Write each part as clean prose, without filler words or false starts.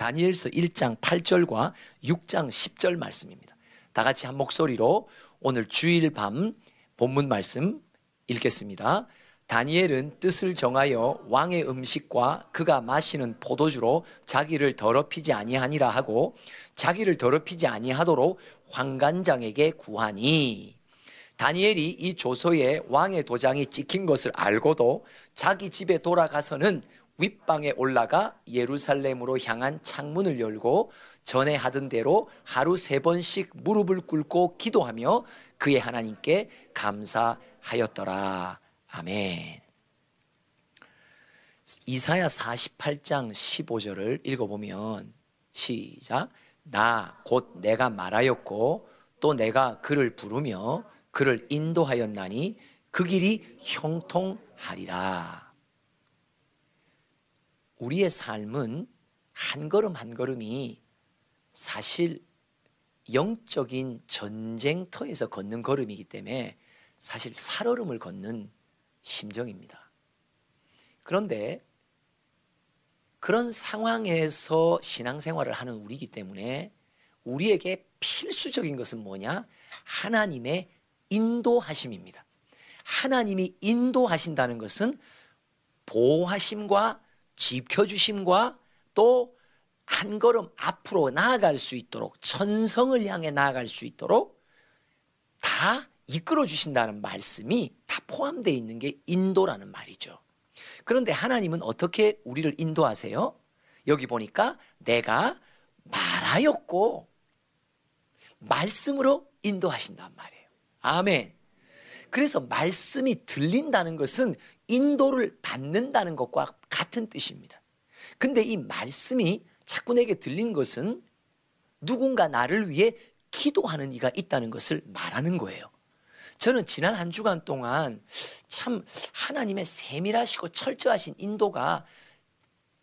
다니엘서 1장 8절과 6장 10절 말씀입니다. 다 같이 한 목소리로 오늘 주일 밤 본문 말씀 읽겠습니다. 다니엘은 뜻을 정하여 왕의 음식과 그가 마시는 포도주로 자기를 더럽히지 아니하니라 하고 자기를 더럽히지 아니하도록 환관장에게 구하니, 다니엘이 이 조서에 왕의 도장이 찍힌 것을 알고도 자기 집에 돌아가서는 윗방에 올라가 예루살렘으로 향한 창문을 열고 전에 하던 대로 하루 3번씩 무릎을 꿇고 기도하며 그의 하나님께 감사하였더라. 아멘. 이사야 48장 15절을 읽어보면 시작. 나 곧 내가 말하였고 또 내가 그를 부르며 그를 인도하였나니 그 길이 형통하리라. 우리의 삶은 한 걸음 한 걸음이 사실 영적인 전쟁터에서 걷는 걸음이기 때문에 사실 살얼음을 걷는 심정입니다. 그런데 그런 상황에서 신앙생활을 하는 우리이기 때문에 우리에게 필수적인 것은 뭐냐? 하나님의 인도하심입니다. 하나님이 인도하신다는 것은 보호하심과 지켜주심과 또 한 걸음 앞으로 나아갈 수 있도록, 천성을 향해 나아갈 수 있도록 다 이끌어 주신다는 말씀이 다 포함되어 있는 게 인도라는 말이죠. 그런데 하나님은 어떻게 우리를 인도하세요? 여기 보니까 내가 말하였고 말씀으로 인도하신단 말이에요. 아멘. 그래서 말씀이 들린다는 것은 인도를 받는다는 것과 같은 뜻입니다. 근데 이 말씀이 자꾸 내게 들린 것은 누군가 나를 위해 기도하는 이가 있다는 것을 말하는 거예요. 저는 지난 한 주간 동안 참 하나님의 세밀하시고 철저하신 인도가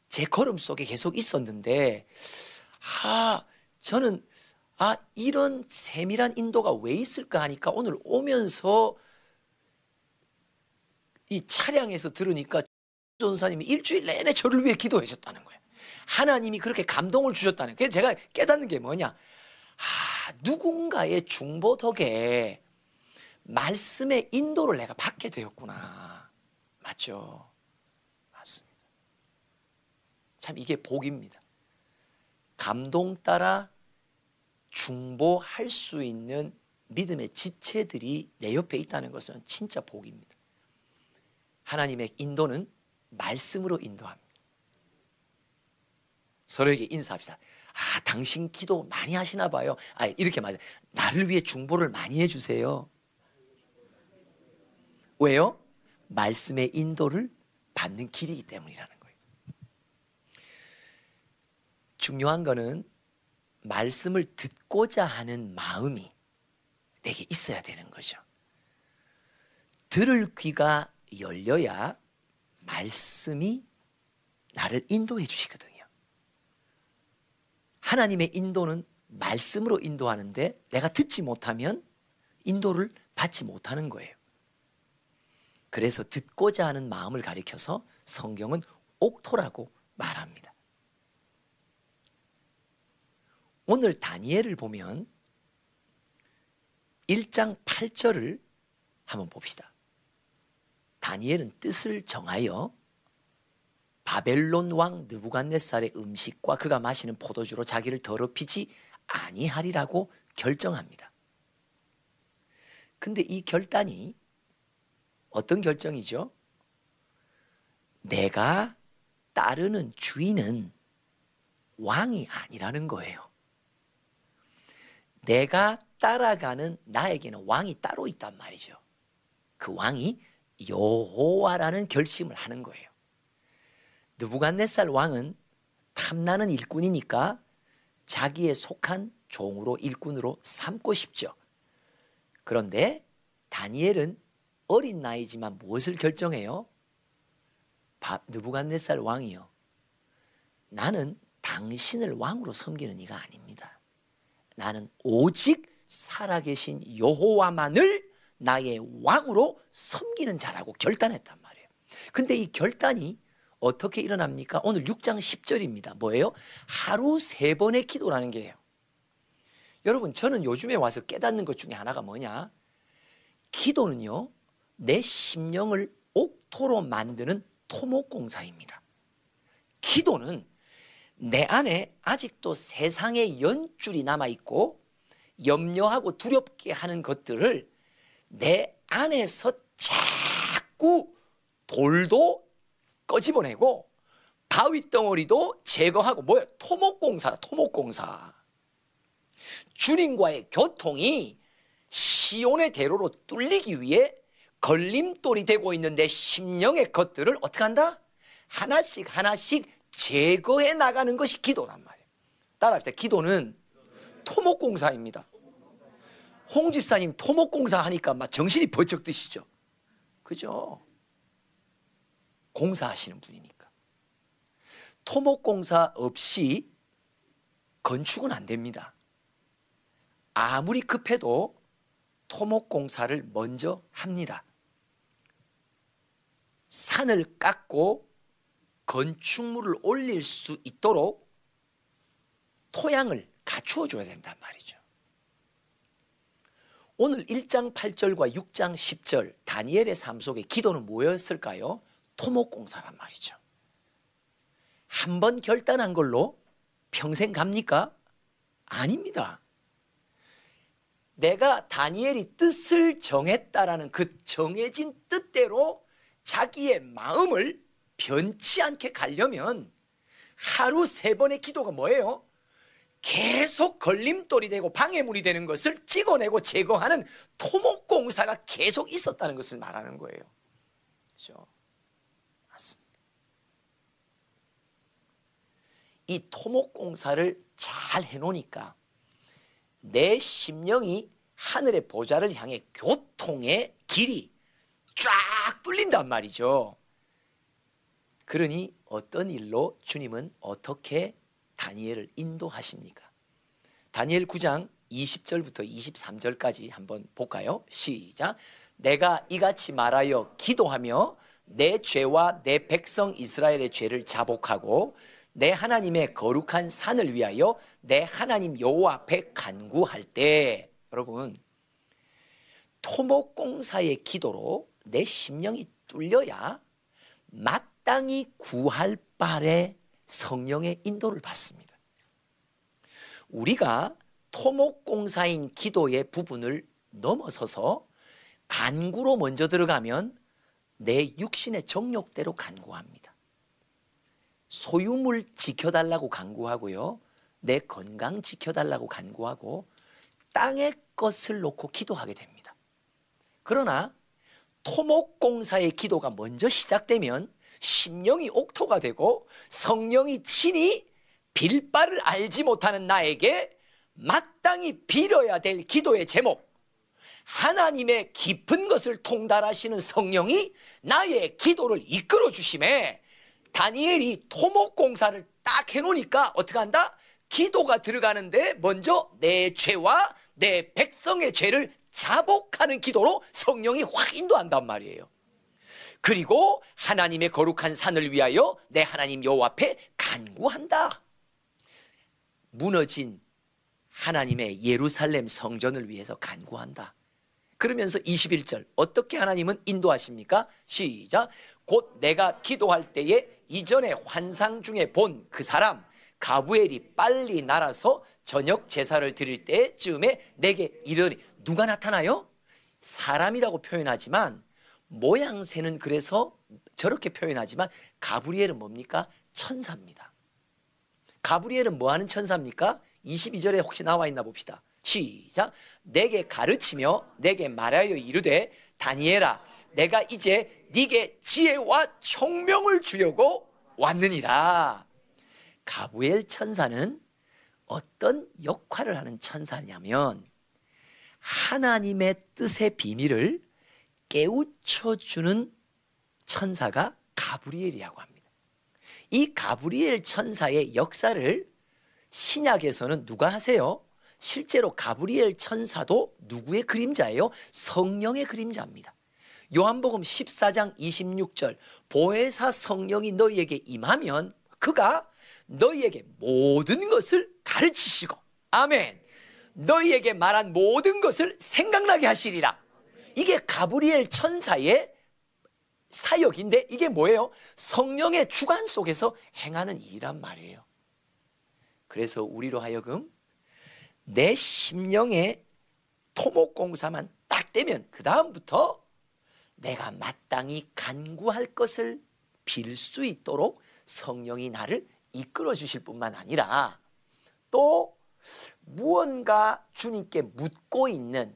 제 걸음 속에 계속 있었는데 저는 이런 세밀한 인도가 왜 있을까 하니까 오늘 오면서 이 차량에서 들으니까 전사님이 일주일 내내 저를 위해 기도해 주셨다는 거예요. 하나님이 그렇게 감동을 주셨다는 거예요. 제가 깨닫는 게 뭐냐? 누군가의 중보 덕에 말씀의 인도를 내가 받게 되었구나. 맞죠? 맞습니다. 참 이게 복입니다. 감동 따라 중보할 수 있는 믿음의 지체들이 내 옆에 있다는 것은 진짜 복입니다. 하나님의 인도는 말씀으로 인도합니다. 서로에게 인사합시다. 당신 기도 많이 하시나 봐요. 이렇게 맞아요. 나를 위해 중보를 많이 해주세요. 왜요? 말씀의 인도를 받는 길이기 때문이라는 거예요. 중요한 거는 말씀을 듣고자 하는 마음이 내게 있어야 되는 거죠. 들을 귀가 열려야 말씀이 나를 인도해 주시거든요. 하나님의 인도는 말씀으로 인도하는데 내가 듣지 못하면 인도를 받지 못하는 거예요. 그래서 듣고자 하는 마음을 가리켜서 성경은 옥토라고 말합니다. 오늘 다니엘을 보면 1장 8절을 한번 봅시다. 다니엘은 뜻을 정하여 바벨론 왕 느부갓네살의 음식과 그가 마시는 포도주로 자기를 더럽히지 아니하리라고 결정합니다. 근데 이 결단이 어떤 결정이죠? 내가 따르는 주인은 왕이 아니라는 거예요. 내가 따라가는 나에게는 왕이 따로 있단 말이죠. 그 왕이 여호와라는 결심을 하는 거예요. 느부갓네살 왕은 탐나는 일꾼이니까 자기에 속한 종으로 일꾼으로 삼고 싶죠. 그런데 다니엘은 어린 나이지만 무엇을 결정해요? 느부갓네살 왕이요. 나는 당신을 왕으로 섬기는 이가 아닙니다. 나는 오직 살아계신 여호와만을 나의 왕으로 섬기는 자라고 결단했단 말이에요. 근데 이 결단이 어떻게 일어납니까? 오늘 6장 10절입니다. 뭐예요? 하루 3번의 기도라는 게예요. 여러분, 저는 요즘에 와서 깨닫는 것 중에 하나가 뭐냐? 기도는요, 내 심령을 옥토로 만드는 토목공사입니다. 기도는 내 안에 아직도 세상의 연줄이 남아있고 염려하고 두렵게 하는 것들을 내 안에서 자꾸 돌도 꺼집어내고 바위덩어리도 제거하고, 뭐예요? 토목공사다, 토목공사. 주님과의 교통이 시온의 대로로 뚫리기 위해 걸림돌이 되고 있는 내 심령의 것들을 어떻게 한다? 하나씩 하나씩 제거해 나가는 것이 기도란 말이에요. 따라합시다. 기도는 토목공사입니다. 홍 집사님 토목공사 하니까 막 정신이 번쩍 드시죠? 그죠? 공사하시는 분이니까. 토목공사 없이 건축은 안 됩니다. 아무리 급해도 토목공사를 먼저 합니다. 산을 깎고 건축물을 올릴 수 있도록 토양을 갖추어 줘야 된단 말이죠. 오늘 1장 8절과 6장 10절 다니엘의 삶 속에 기도는 뭐였을까요? 토목공사란 말이죠. 한번 결단한 걸로 평생 갑니까? 아닙니다. 내가 다니엘이 뜻을 정했다라는 그 정해진 뜻대로 자기의 마음을 변치 않게 가려면 하루 3번의 기도가 뭐예요? 계속 걸림돌이 되고 방해물이 되는 것을 찍어내고 제거하는 토목공사가 계속 있었다는 것을 말하는 거예요. 그렇죠? 맞습니다. 이 토목공사를 잘 해놓으니까 내 심령이 하늘의 보좌를 향해 교통의 길이 쫙 뚫린단 말이죠. 그러니 어떤 일로 주님은 어떻게 다니엘을 인도하십니까? 다니엘 9장 20절부터 23절까지 한번 볼까요? 시작. 내가 이같이 말하여 기도하며 내 죄와 내 백성 이스라엘의 죄를 자복하고 내 하나님의 거룩한 산을 위하여 내 하나님 여호와 앞에 간구할 때, 여러분, 토목공사의 기도로 내 심령이 뚫려야 마땅히 구할 바에 성령의 인도를 받습니다. 우리가 토목공사인 기도의 부분을 넘어서서 간구로 먼저 들어가면 내 육신의 정욕대로 간구합니다. 소유물 지켜달라고 간구하고요, 내 건강 지켜달라고 간구하고 땅의 것을 놓고 기도하게 됩니다. 그러나 토목공사의 기도가 먼저 시작되면 심령이 옥토가 되고 성령이 친히 빌 바를 알지 못하는 나에게 마땅히 빌어야 될 기도의 제목, 하나님의 깊은 것을 통달하시는 성령이 나의 기도를 이끌어 주심에 다니엘이 토목공사를 딱 해놓으니까 어떻게 한다? 기도가 들어가는데 먼저 내 죄와 내 백성의 죄를 자복하는 기도로 성령이 확 인도한단 말이에요. 그리고 하나님의 거룩한 산을 위하여 내 하나님 여호와 앞에 간구한다. 무너진 하나님의 예루살렘 성전을 위해서 간구한다. 그러면서 21절 어떻게 하나님은 인도하십니까? 시작. 곧 내가 기도할 때에 이전에 환상 중에 본 그 사람 가브엘이 빨리 날아서 저녁 제사를 드릴 때쯤에 내게 이르니. 누가 나타나요? 사람이라고 표현하지만 모양새는 그래서 저렇게 표현하지만 가브리엘은 뭡니까? 천사입니다. 가브리엘은 뭐하는 천사입니까? 22절에 혹시 나와 있나 봅시다. 시작. 내게 가르치며 내게 말하여 이르되 다니엘아, 내가 이제 네게 지혜와 총명을 주려고 왔느니라. 가브리엘 천사는 어떤 역할을 하는 천사냐면 하나님의 뜻의 비밀을 깨우쳐주는 천사가 가브리엘이라고 합니다. 이 가브리엘 천사의 역사를 신약에서는 누가 하세요? 실제로 가브리엘 천사도 누구의 그림자예요? 성령의 그림자입니다. 요한복음 14장 26절 보혜사 성령이 너희에게 임하면 그가 너희에게 모든 것을 가르치시고 아멘 너희에게 말한 모든 것을 생각나게 하시리라. 이게 가브리엘 천사의 사역인데 이게 뭐예요? 성령의 주관 속에서 행하는 일이란 말이에요. 그래서 우리로 하여금 내 심령의 토목공사만 딱 되면 그 다음부터 내가 마땅히 간구할 것을 빌 수 있도록 성령이 나를 이끌어 주실 뿐만 아니라 또 무언가 주님께 묻고 있는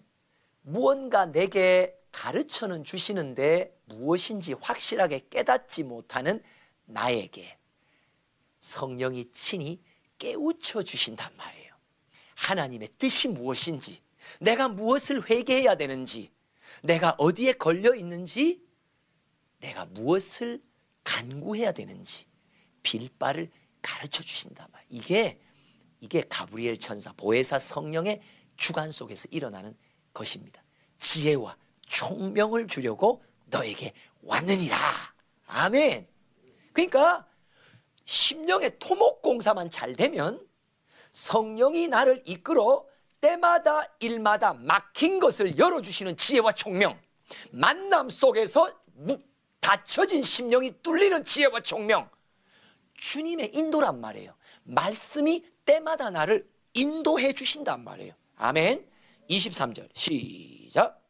무언가 내게 가르쳐는 주시는데 무엇인지 확실하게 깨닫지 못하는 나에게 성령이 친히 깨우쳐 주신단 말이에요. 하나님의 뜻이 무엇인지, 내가 무엇을 회개해야 되는지, 내가 어디에 걸려 있는지, 내가 무엇을 간구해야 되는지 빌 바를 가르쳐 주신단 말이에요. 이게 가브리엘 천사 보혜사 성령의 주관 속에서 일어나는 것입니다. 지혜와 총명을 주려고 너에게 왔느니라. 아멘. 그러니까 심령의 토목공사만 잘 되면 성령이 나를 이끌어 때마다 일마다 막힌 것을 열어주시는 지혜와 총명, 만남 속에서 닫혀진 심령이 뚫리는 지혜와 총명, 주님의 인도란 말이에요. 말씀이 때마다 나를 인도해 주신단 말이에요. 아멘. 23절 시작.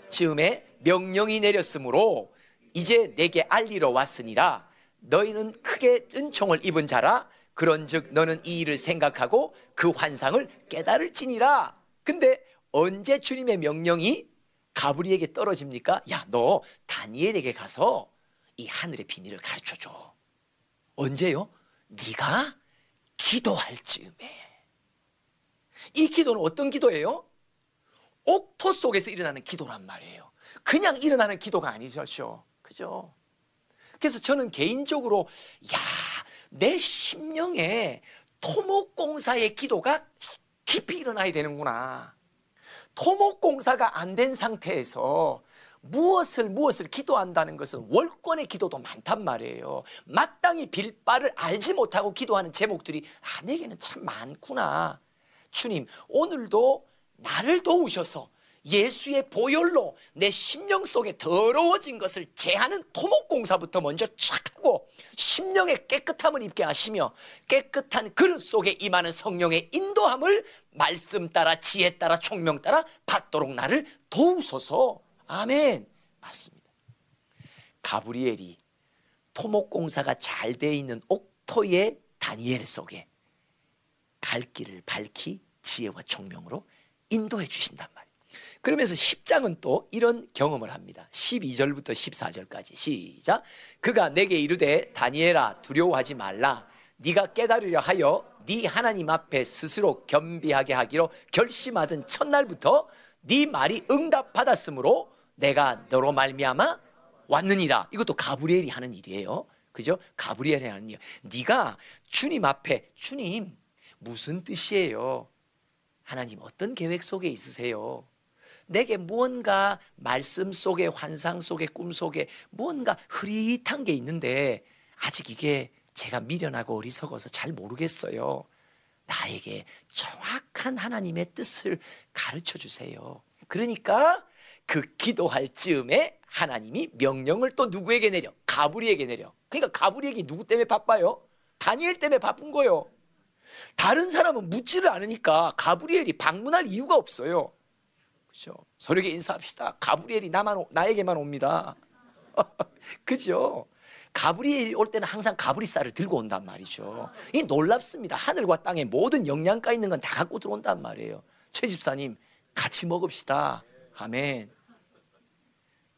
즈음에 명령이 내렸으므로 이제 내게 알리러 왔으니라. 너희는 크게 은총을 입은 자라. 그런즉 너는 이 일을 생각하고 그 환상을 깨달을지니라. 근데 언제 주님의 명령이 가브리엘에게 떨어집니까? 야, 너 다니엘에게 가서 이 하늘의 비밀을 가르쳐줘. 언제요? 네가 기도할 즈음에. 이 기도는 어떤 기도예요? 옥토 속에서 일어나는 기도란 말이에요. 그냥 일어나는 기도가 아니죠. 그죠? 그래서 저는 개인적으로 내 심령에 토목공사의 기도가 깊이 일어나야 되는구나. 토목공사가 안 된 상태에서 무엇을 기도한다는 것은 월권의 기도도 많단 말이에요. 마땅히 빌 바를 알지 못하고 기도하는 제목들이 내게는 참 많구나. 주님, 오늘도 나를 도우셔서 예수의 보혈로 내 심령 속에 더러워진 것을 제하는 토목공사부터 먼저 착 하고 심령의 깨끗함을 입게 하시며 깨끗한 그릇 속에 임하는 성령의 인도함을 말씀 따라 지혜 따라 총명 따라 받도록 나를 도우소서. 아멘. 맞습니다. 가브리엘이 토목공사가 잘 돼 있는 옥토의 다니엘 속에 갈 길을 밝히 지혜와 총명으로 인도해 주신단 말이에요. 그러면서 10장은 또 이런 경험을 합니다. 12절부터 14절까지 시작. 그가 내게 이르되 다니엘아 두려워하지 말라. 네가 깨달으려 하여 네 하나님 앞에 스스로 겸비하게 하기로 결심하던 첫날부터 네 말이 응답받았으므로 내가 너로 말미암아 왔느니라. 이것도 가브리엘이 하는 일이에요. 그죠? 가브리엘이 하는 일. 네가 주님 앞에 주님 무슨 뜻이에요? 하나님 어떤 계획 속에 있으세요? 내게 무언가 말씀 속에 환상 속에 꿈 속에 무언가 흐릿한 게 있는데 아직 이게 제가 미련하고 어리석어서 잘 모르겠어요. 나에게 정확한 하나님의 뜻을 가르쳐 주세요. 그러니까 그 기도할 즈음에 하나님이 명령을 또 누구에게 내려? 가브리엘에게 내려. 그러니까 가브리엘이 누구 때문에 바빠요? 다니엘 때문에 바쁜 거예요. 다른 사람은 묻지를 않으니까 가브리엘이 방문할 이유가 없어요. 그죠? 서로에게 인사합시다. 가브리엘이 나에게만 옵니다. 그죠? 가브리엘이 올 때는 항상 가브리살을 들고 온단 말이죠. 이 놀랍습니다. 하늘과 땅의 모든 영양가 있는 건 다 갖고 들어온단 말이에요. 최 집사님 같이 먹읍시다. 아멘.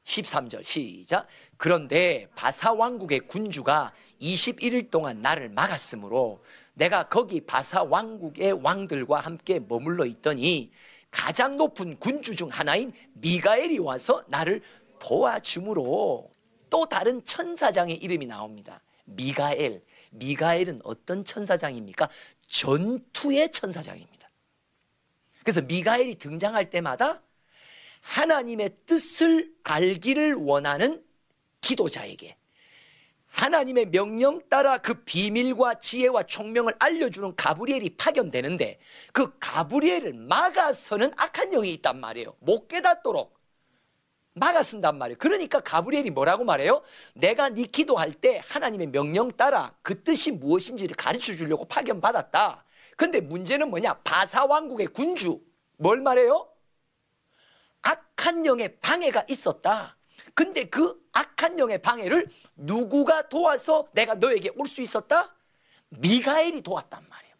13절 시작. 그런데 바사 왕국의 군주가 21일 동안 나를 막았으므로 내가 거기 바사 왕국의 왕들과 함께 머물러 있더니 가장 높은 군주 중 하나인 미가엘이 와서 나를 도와주므로 또 다른 천사장의 이름이 나옵니다. 미가엘. 미가엘은 어떤 천사장입니까? 전투의 천사장입니다. 그래서 미가엘이 등장할 때마다 하나님의 뜻을 알기를 원하는 기도자에게 하나님의 명령 따라 그 비밀과 지혜와 총명을 알려주는 가브리엘이 파견되는데, 그 가브리엘을 막아서는 악한 영이 있단 말이에요. 못 깨닫도록 막아선단 말이에요. 그러니까 가브리엘이 뭐라고 말해요? 내가 네 기도할 때 하나님의 명령 따라 그 뜻이 무엇인지를 가르쳐 주려고 파견받았다. 근데 문제는 뭐냐? 바사 왕국의 군주, 뭘 말해요? 악한 영의 방해가 있었다. 근데 그 악한 영의 방해를 누구가 도와서 내가 너에게 올 수 있었다? 미가엘이 도왔단 말이에요.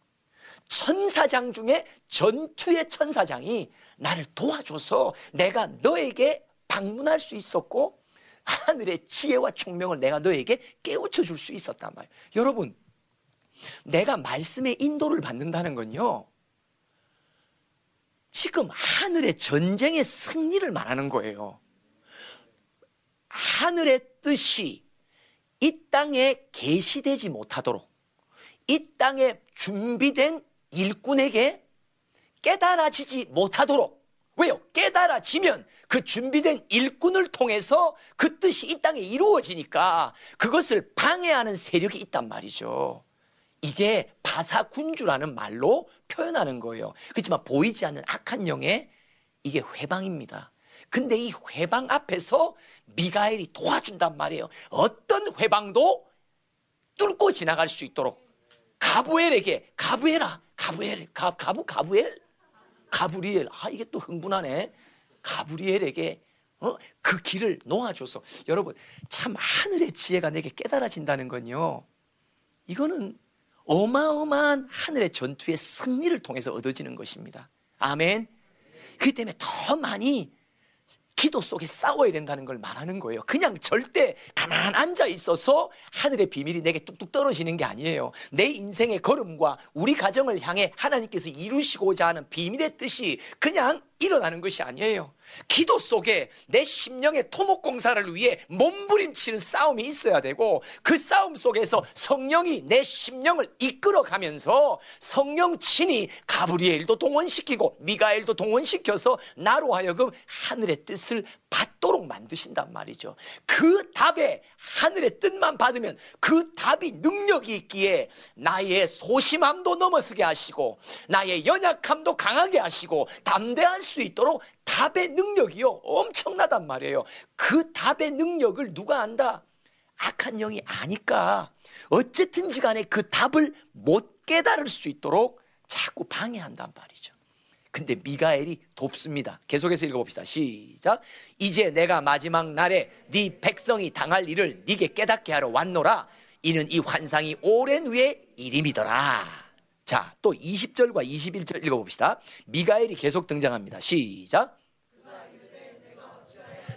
천사장 중에 전투의 천사장이 나를 도와줘서 내가 너에게 방문할 수 있었고, 하늘의 지혜와 총명을 내가 너에게 깨우쳐 줄 수 있었단 말이에요. 여러분, 내가 말씀의 인도를 받는다는 건요, 지금 하늘의 전쟁의 승리를 말하는 거예요. 하늘의 뜻이 이 땅에 계시되지 못하도록, 이 땅에 준비된 일꾼에게 깨달아지지 못하도록. 왜요? 깨달아지면 그 준비된 일꾼을 통해서 그 뜻이 이 땅에 이루어지니까 그것을 방해하는 세력이 있단 말이죠. 이게 바사군주라는 말로 표현하는 거예요. 그렇지만 보이지 않는 악한 영의 이게 회방입니다. 근데 이 회방 앞에서 미가엘이 도와준단 말이에요. 어떤 회방도 뚫고 지나갈 수 있도록 가브엘에게, 가브리엘, 이게 또 흥분하네. 가브리엘에게 그 길을 놓아줘서, 여러분, 참 하늘의 지혜가 내게 깨달아진다는 건요, 이거는 어마어마한 하늘의 전투의 승리를 통해서 얻어지는 것입니다. 아멘. 그렇기 때문에 더 많이 기도 속에 싸워야 된다는 걸 말하는 거예요. 그냥 절대 가만 앉아 있어서 하늘의 비밀이 내게 뚝뚝 떨어지는 게 아니에요. 내 인생의 걸음과 우리 가정을 향해 하나님께서 이루시고자 하는 비밀의 뜻이 그냥 일어나는 것이 아니에요. 기도 속에 내 심령의 토목공사를 위해 몸부림치는 싸움이 있어야 되고, 그 싸움 속에서 성령이 내 심령을 이끌어가면서 성령 친히 가브리엘도 동원시키고 미가엘도 동원시켜서 나로 하여금 하늘의 뜻을 받도록 만드신단 말이죠. 그 답에 하늘의 뜻만 받으면 그 답이 능력이 있기에 나의 소심함도 넘어서게 하시고 나의 연약함도 강하게 하시고 담대할 수 있도록 답의 능력이요 엄청나단 말이에요. 그 답의 능력을 누가 안다? 악한 영이 아니까 어쨌든지 간에 그 답을 못 깨달을 수 있도록 자꾸 방해한단 말이죠. 근데 미가엘이 돕습니다. 계속해서 읽어봅시다. 시작. 이제 내가 마지막 날에 네 백성이 당할 일을 네게 깨닫게 하러 왔노라. 이는 이 환상이 오랜 후의 일임이더라. 자, 또 20절과 21절 읽어봅시다. 미가엘이 계속 등장합니다. 시작.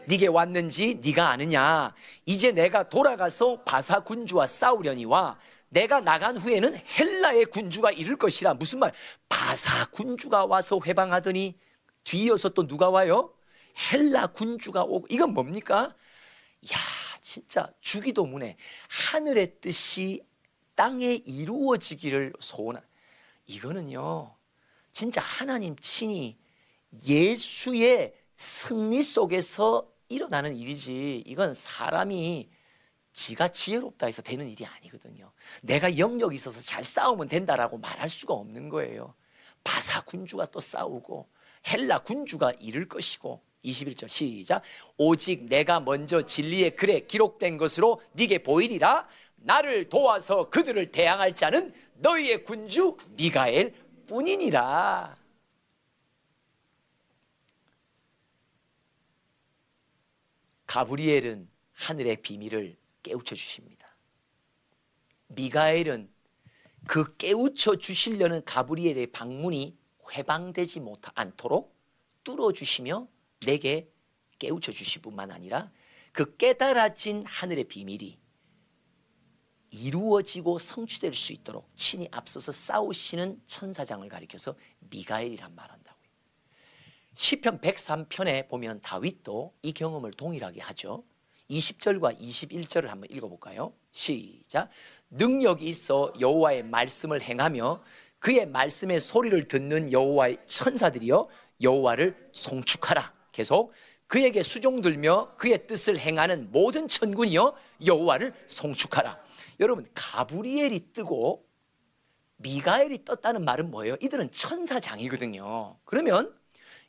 네게 왔는지 네가 아느냐? 이제 내가 돌아가서 바사 군주와 싸우려니와 내가 나간 후에는 헬라의 군주가 이를 것이라. 무슨 말? 바사 군주가 와서 회방하더니 뒤이어서 또 누가 와요? 헬라 군주가 오고. 이건 뭡니까? 야, 진짜 주기도문에 하늘의 뜻이 땅에 이루어지기를 소원한, 이거는요 진짜 하나님 친히 예수의 승리 속에서 일어나는 일이지, 이건 사람이 지가 지혜롭다 해서 되는 일이 아니거든요. 내가 영역이 있어서 잘 싸우면 된다라고 말할 수가 없는 거예요. 바사 군주가 또 싸우고 헬라 군주가 이를 것이고. 21절 시작. 오직 내가 먼저 진리의 글에 기록된 것으로 네게 보이리라. 나를 도와서 그들을 대항할 자는 너희의 군주 미가엘 뿐이니라. 가브리엘은 하늘의 비밀을 깨우쳐 주십니다. 미가엘은 그 깨우쳐 주시려는 가브리엘의 방문이 회방되지 않도록 뚫어주시며 내게 깨우쳐 주실 뿐만 아니라 그 깨달아진 하늘의 비밀이 이루어지고 성취될 수 있도록 친히 앞서서 싸우시는 천사장을 가리켜서 미가엘이란 말한다고요. 시편 103편에 보면 다윗도 이 경험을 동일하게 하죠. 20절과 21절을 한번 읽어볼까요? 시작. 능력이 있어 여호와의 말씀을 행하며 그의 말씀의 소리를 듣는 여호와의 천사들이여 여호와를 송축하라. 계속 그에게 수종들며 그의 뜻을 행하는 모든 천군이여 여호와를 송축하라. 여러분, 가브리엘이 뜨고 미가엘이 떴다는 말은 뭐예요? 이들은 천사장이거든요. 그러면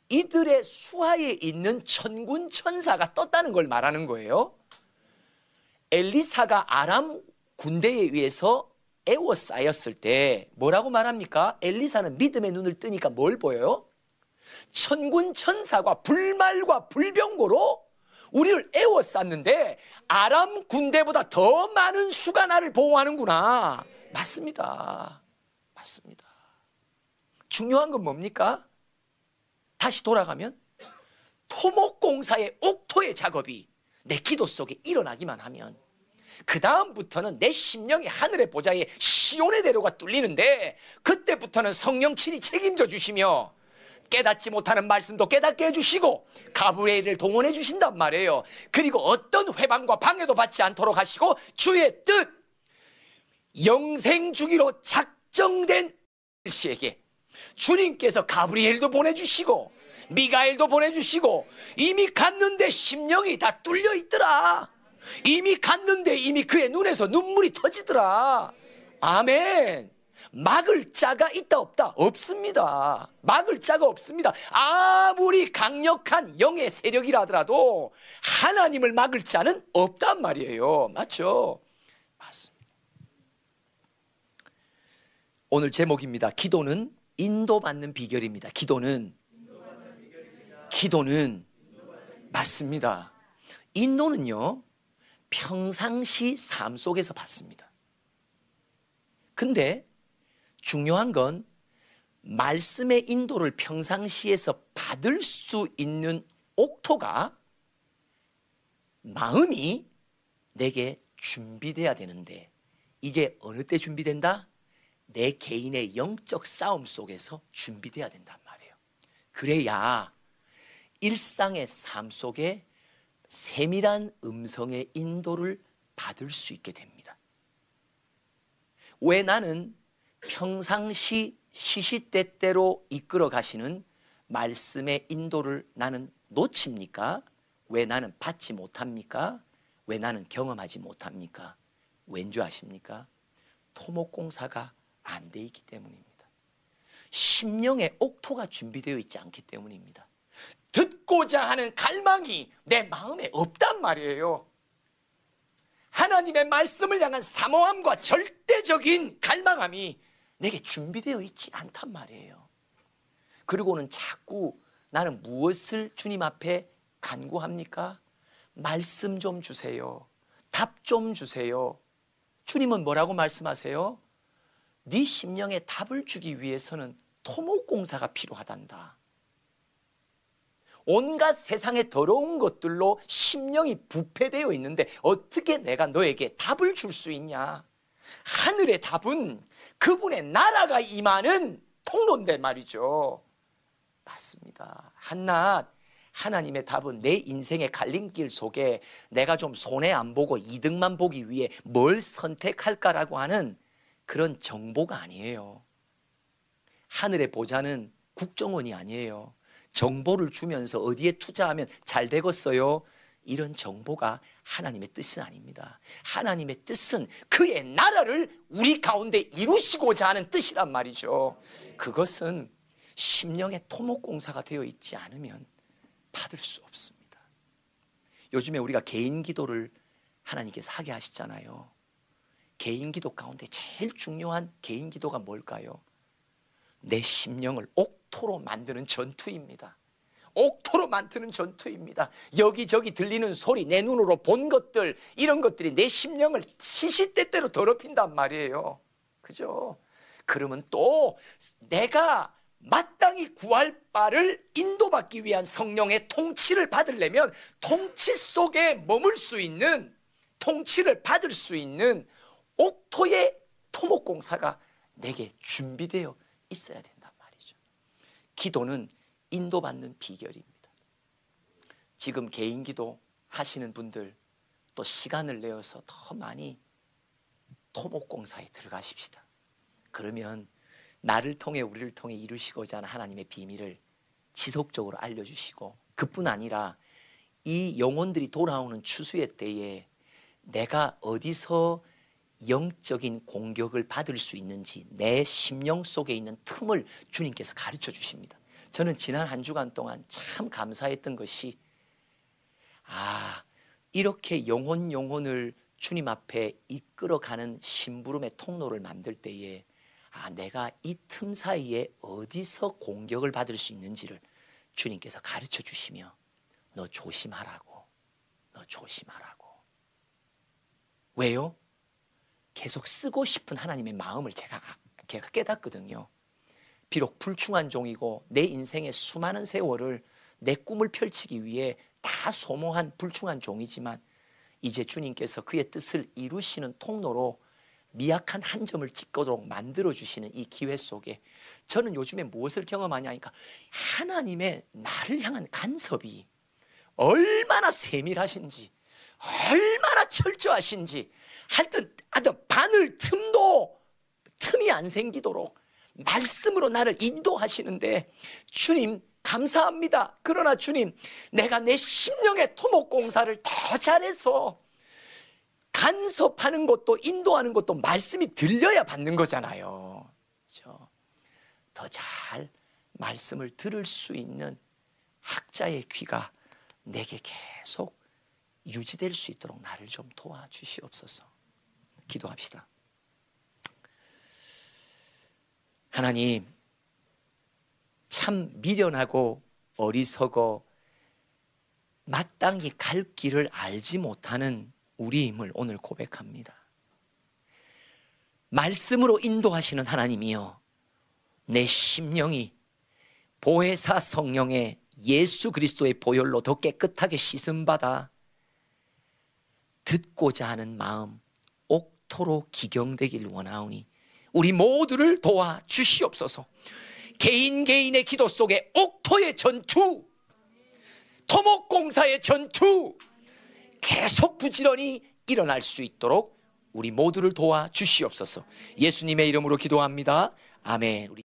이들의 수하에 있는 천군 천사가 떴다는 걸 말하는 거예요. 엘리사가 아람 군대에 의해서 애워싸였을 때 뭐라고 말합니까? 엘리사는 믿음의 눈을 뜨니까 뭘 보여요? 천군 천사가 불말과 불병거로 우리를 애워쌌는데 아람 군대보다 더 많은 수가 나를 보호하는구나. 맞습니다. 맞습니다. 중요한 건 뭡니까? 다시 돌아가면 토목공사의 옥토의 작업이 내 기도 속에 일어나기만 하면 그 다음부터는 내 심령이 하늘의 보좌에 시온의 대로가 뚫리는데 그때부터는 성령 친히 책임져 주시며 깨닫지 못하는 말씀도 깨닫게 해주시고 가브리엘을 동원해 주신단 말이에요. 그리고 어떤 회방과 방해도 받지 않도록 하시고 주의 뜻, 영생 주기로 작정된 씨에게 주님께서 가브리엘도 보내주시고 미가엘도 보내주시고 이미 갔는데 심령이 다 뚫려 있더라. 이미 갔는데 이미 그의 눈에서 눈물이 터지더라. 아멘. 막을 자가 있다 없다? 없습니다. 막을 자가 없습니다. 아무리 강력한 영의 세력이라 하더라도 하나님을 막을 자는 없단 말이에요. 맞죠? 맞습니다. 오늘 제목입니다. 기도는 인도받는 비결입니다. 기도는 맞습니다. 인도는요, 평상시 삶 속에서 받습니다. 근데 중요한 건 말씀의 인도를 평상시에서 받을 수 있는 옥토가 마음이 내게 준비돼야 되는데 이게 어느 때 준비된다? 내 개인의 영적 싸움 속에서 준비돼야 된단 말이에요. 그래야 일상의 삶 속에 세밀한 음성의 인도를 받을 수 있게 됩니다. 왜 나는 평상시 시시때때로 이끌어 가시는 말씀의 인도를 나는 놓칩니까? 왜 나는 받지 못합니까? 왜 나는 경험하지 못합니까? 왠지 아십니까? 토목공사가 안 돼 있기 때문입니다. 심령의 옥토가 준비되어 있지 않기 때문입니다. 듣고자 하는 갈망이 내 마음에 없단 말이에요. 하나님의 말씀을 향한 사모함과 절대적인 갈망함이 내게 준비되어 있지 않단 말이에요. 그리고는 자꾸 나는 무엇을 주님 앞에 간구합니까? 말씀 좀 주세요. 답 좀 주세요. 주님은 뭐라고 말씀하세요? 네 심령에 답을 주기 위해서는 토목공사가 필요하단다. 온갖 세상의 더러운 것들로 심령이 부패되어 있는데 어떻게 내가 너에게 답을 줄 수 있냐? 하늘의 답은 그분의 나라가 임하는 통로인데 말이죠. 맞습니다. 한낱 하나님의 답은 내 인생의 갈림길 속에 내가 좀 손해 안 보고 이득만 보기 위해 뭘 선택할까라고 하는 그런 정보가 아니에요. 하늘의 보좌는 국정원이 아니에요. 정보를 주면서 어디에 투자하면 잘 되겠어요? 이런 정보가 하나님의 뜻은 아닙니다. 하나님의 뜻은 그의 나라를 우리 가운데 이루시고자 하는 뜻이란 말이죠. 그것은 심령의 토목공사가 되어 있지 않으면 받을 수 없습니다. 요즘에 우리가 개인 기도를 하나님께서 하게 하시잖아요. 개인 기도 가운데 제일 중요한 개인 기도가 뭘까요? 내 심령을 옥토로 만드는 전투입니다. 옥토로 만드는 전투입니다. 여기저기 들리는 소리, 내 눈으로 본 것들, 이런 것들이 내 심령을 시시때때로 더럽힌단 말이에요. 그죠? 그러면 또 내가 마땅히 구할 바를 인도받기 위한 성령의 통치를 받으려면 통치 속에 머물 수 있는, 통치를 받을 수 있는 옥토의 토목공사가 내게 준비되어 있어야 된단 말이죠. 기도는 인도받는 비결입니다. 지금 개인 기도 하시는 분들 또 시간을 내어서 더 많이 토목공사에 들어가십시다. 그러면 나를 통해 우리를 통해 이루시고자 하는 하나님의 비밀을 지속적으로 알려주시고, 그뿐 아니라 이 영혼들이 돌아오는 추수의 때에 내가 어디서 영적인 공격을 받을 수 있는지 내 심령 속에 있는 틈을 주님께서 가르쳐 주십니다. 저는 지난 한 주간 동안 참 감사했던 것이, 이렇게 영혼을 주님 앞에 이끌어가는 심부름의 통로를 만들 때에 내가 이 틈 사이에 어디서 공격을 받을 수 있는지를 주님께서 가르쳐 주시며, 너 조심하라고, 너 조심하라고. 왜요? 계속 쓰고 싶은 하나님의 마음을 제가 깨닫거든요. 비록 불충한 종이고 내 인생의 수많은 세월을 내 꿈을 펼치기 위해 다 소모한 불충한 종이지만, 이제 주님께서 그의 뜻을 이루시는 통로로 미약한 한 점을 찍도록 만들어주시는 이 기회 속에 저는 요즘에 무엇을 경험하냐 하니까, 하나님의 나를 향한 간섭이 얼마나 세밀하신지, 얼마나 철저하신지, 하여튼 바늘 틈이 안 생기도록 말씀으로 나를 인도하시는데, 주님 감사합니다. 그러나 주님, 내가 내 심령의 토목공사를 더 잘해서, 간섭하는 것도 인도하는 것도 말씀이 들려야 받는 거잖아요. 그렇죠? 더 잘 말씀을 들을 수 있는 학자의 귀가 내게 계속 유지될 수 있도록 나를 좀 도와주시옵소서. 기도합시다. 하나님, 참 미련하고 어리석어 마땅히 갈 길을 알지 못하는 우리임을 오늘 고백합니다. 말씀으로 인도하시는 하나님이여, 내 심령이 보혜사 성령의 예수 그리스도의 보혈로 더 깨끗하게 씻음받아 듣고자 하는 마음 옥토로 기경되길 원하오니 우리 모두를 도와 주시옵소서. 개인의 기도 속에 옥토의 전투, 토목공사의 전투 계속 부지런히 일어날 수 있도록 우리 모두를 도와 주시옵소서. 예수님의 이름으로 기도합니다. 아멘.